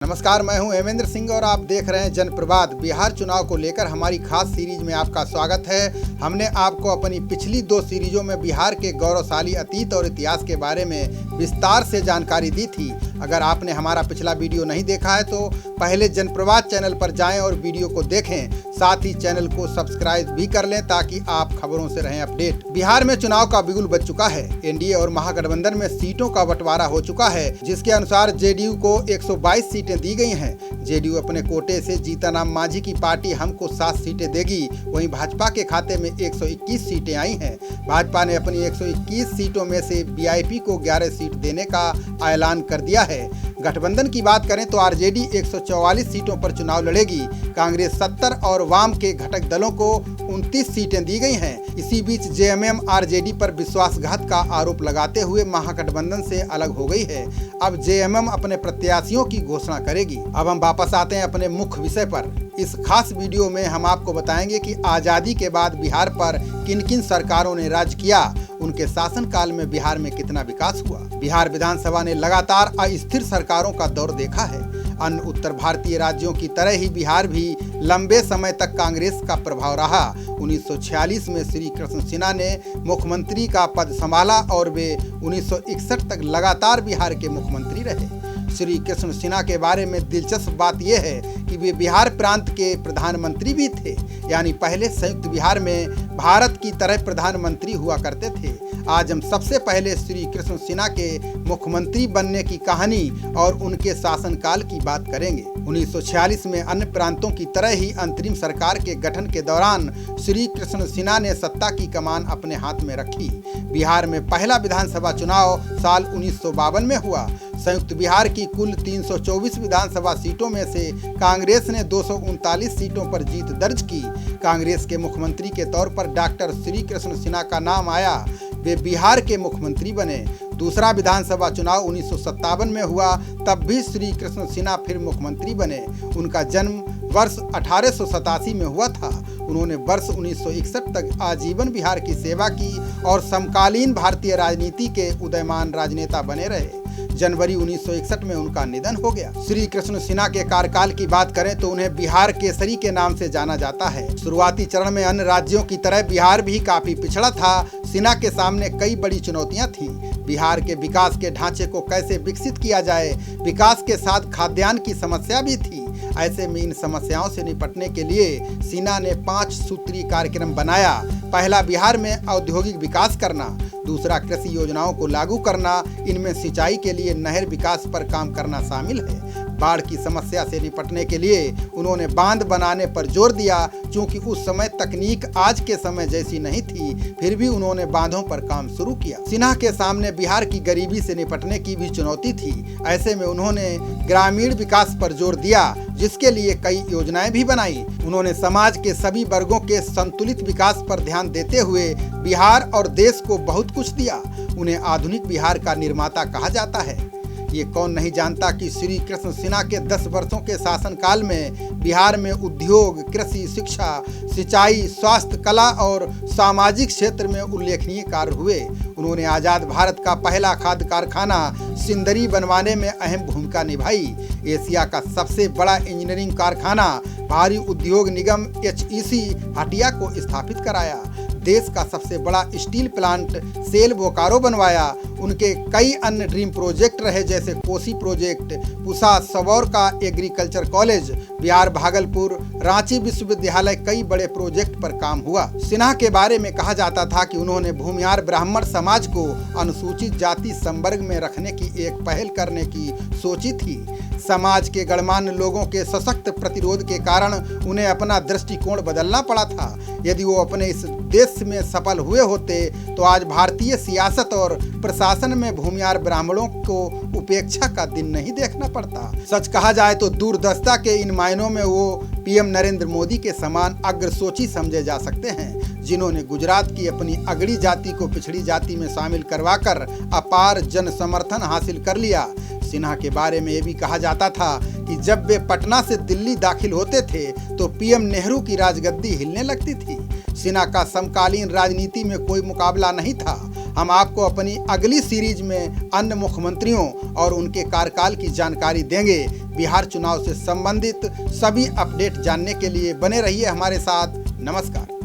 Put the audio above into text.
नमस्कार, मैं हूं हेमेंद्र सिंह और आप देख रहे हैं जनप्रवाद। बिहार चुनाव को लेकर हमारी खास सीरीज में आपका स्वागत है। हमने आपको अपनी पिछली 2 सीरीजों में बिहार के गौरवशाली अतीत और इतिहास के बारे में विस्तार से जानकारी दी थी। अगर आपने हमारा पिछला वीडियो नहीं देखा है तो पहले जनप्रवाद चैनल पर जाएं और वीडियो को देखें। साथ ही चैनल को सब्सक्राइब भी कर लें ताकि आप खबरों से रहें अपडेट। बिहार में चुनाव का बिगुल बज चुका है। एनडीए और महागठबंधन में सीटों का बंटवारा हो चुका है, जिसके अनुसार जेडीयू को 122 सीटें दी गई हैं। जेडीयू अपने कोटे से जीतनराम मांझी की पार्टी हमको 7 सीटें देगी। वहीं भाजपा के खाते में 121 सीटें आई हैं। भाजपा ने अपनी 121 सीटों में से वीआईपी को 11 सीट देने का ऐलान कर दिया है। गठबंधन की बात करें तो आरजेडी 144 सीटों पर चुनाव लड़ेगी। कांग्रेस 70 और वाम के घटक दलों को 29 सीटें दी गई हैं। इसी बीच जेएमएम आरजेडी पर विश्वासघात का आरोप लगाते हुए महागठबंधन से अलग हो गई है। अब जेएमएम अपने प्रत्याशियों की घोषणा करेगी। अब हम वापस आते हैं अपने मुख्य विषय पर। इस खास वीडियो में हम आपको बताएंगे कि आज़ादी के बाद बिहार पर किन किन सरकारों ने राज किया, उनके शासनकाल में बिहार में कितना विकास हुआ। बिहार विधानसभा ने लगातार अस्थिर सरकारों का दौर देखा है। अन्य उत्तर भारतीय राज्यों की तरह ही बिहार भी लंबे समय तक कांग्रेस का प्रभाव रहा। 1946 में श्री कृष्ण सिन्हा ने मुख्यमंत्री का पद संभाला और वे 1961 तक लगातार बिहार के मुख्यमंत्री रहे। श्री कृष्ण सिन्हा के बारे में दिलचस्प बात यह है कि वे बिहार प्रांत के प्रधानमंत्री भी थे, यानी पहले संयुक्त बिहार में भारत की तरह प्रधानमंत्री हुआ करते थे। आज हम सबसे पहले श्री कृष्ण सिन्हा के मुख्यमंत्री बनने की कहानी और उनके शासनकाल की बात करेंगे। 1946 में अन्य प्रांतों की तरह ही अंतरिम सरकार के गठन के दौरान श्री कृष्ण सिन्हा ने सत्ता की कमान अपने हाथ में रखी। बिहार में पहला विधानसभा चुनाव साल 1952 में हुआ। संयुक्त बिहार की कुल 324 विधानसभा सीटों में से कांग्रेस ने 239 सीटों पर जीत दर्ज की। कांग्रेस के मुख्यमंत्री के तौर पर डॉक्टर श्री कृष्ण सिन्हा का नाम आया। वे बिहार के मुख्यमंत्री बने। दूसरा विधानसभा चुनाव 1957 में हुआ, तब भी श्री कृष्ण सिन्हा फिर मुख्यमंत्री बने। उनका जन्म वर्ष 1887 में हुआ था। उन्होंने वर्ष 1961 तक आजीवन बिहार की सेवा की और समकालीन भारतीय राजनीति के उदयमान राजनेता बने रहे। जनवरी 1961 में उनका निधन हो गया। श्री कृष्ण सिन्हा के कार्यकाल की बात करें तो उन्हें बिहार केसरी के नाम से जाना जाता है। शुरुआती चरण में अन्य राज्यों की तरह बिहार भी काफी पिछड़ा था। सिन्हा के सामने कई बड़ी चुनौतियां थीं। बिहार के विकास के ढांचे को कैसे विकसित किया जाए, विकास के साथ खाद्यान्न की समस्या भी थी। ऐसे में इन समस्याओं से निपटने के लिए सिन्हा ने 5 सूत्री कार्यक्रम बनाया। पहला, बिहार में औद्योगिक विकास करना। दूसरा, कृषि योजनाओं को लागू करना। इनमें सिंचाई के लिए नहर विकास पर काम करना शामिल है। बाढ़ की समस्या से निपटने के लिए उन्होंने बांध बनाने पर जोर दिया। चूंकि उस समय तकनीक आज के समय जैसी नहीं थी, फिर भी उन्होंने बांधों पर काम शुरू किया। सिन्हा के सामने बिहार की गरीबी से निपटने की भी चुनौती थी। ऐसे में उन्होंने ग्रामीण विकास पर जोर दिया, जिसके लिए कई योजनाएं भी बनाई। उन्होंने समाज के सभी वर्गों के संतुलित विकास पर ध्यान देते हुए बिहार और देश को बहुत कुछ दिया। उन्हें आधुनिक बिहार का निर्माता कहा जाता है। ये कौन नहीं जानता कि श्री कृष्ण सिन्हा के 10 वर्षों के शासनकाल में बिहार में उद्योग, कृषि, शिक्षा, सिंचाई, स्वास्थ्य, कला और सामाजिक क्षेत्र में उल्लेखनीय कार्य हुए। उन्होंने आज़ाद भारत का पहला खाद्य कारखाना सिंदरी बनवाने में अहम भूमिका निभाई। एशिया का सबसे बड़ा इंजीनियरिंग कारखाना भारी उद्योग निगम HEC हटिया को स्थापित कराया। देश का सबसे बड़ा स्टील प्लांट सेल बोकारो बनवाया। उनके कई अन्य ड्रीम प्रोजेक्ट रहे, जैसे कोसी प्रोजेक्ट, पूसा सबौर का एग्रीकल्चर कॉलेज, बिहार भागलपुर, रांची विश्वविद्यालय, कई बड़े प्रोजेक्ट पर काम हुआ। सिन्हा के बारे में कहा जाता था कि उन्होंने भूमिहार ब्राह्मण समाज को अनुसूचित जाति संवर्ग में रखने की एक पहल करने की सोची थी। समाज के गणमान्य लोगों के सशक्त प्रतिरोध के कारण उन्हें अपना दृष्टिकोण बदलना पड़ा था। यदि वो अपने इस देश में सफल हुए होते तो आज भारतीय सियासत और प्रशासन में भूमिहार ब्राह्मणों को उपेक्षा का दिन नहीं देखना पड़ता। सच कहा जाए तो दूरदर्शिता के इन मायनों में वो पीएम नरेंद्र मोदी के समान अग्रसोची समझे जा सकते हैं, जिन्होंने गुजरात की अपनी अगड़ी जाति को पिछड़ी जाति में शामिल करवाकर अपार जन समर्थन हासिल कर लिया। सिन्हा के बारे में ये भी कहा जाता था कि जब वे पटना से दिल्ली दाखिल होते थे तो पीएम नेहरू की राजगद्दी हिलने लगती थी। सिन्हा का समकालीन राजनीति में कोई मुकाबला नहीं था। हम आपको अपनी अगली सीरीज में अन्य मुख्यमंत्रियों और उनके कार्यकाल की जानकारी देंगे। बिहार चुनाव से संबंधित सभी अपडेट जानने के लिए बने रहिए हमारे साथ। नमस्कार।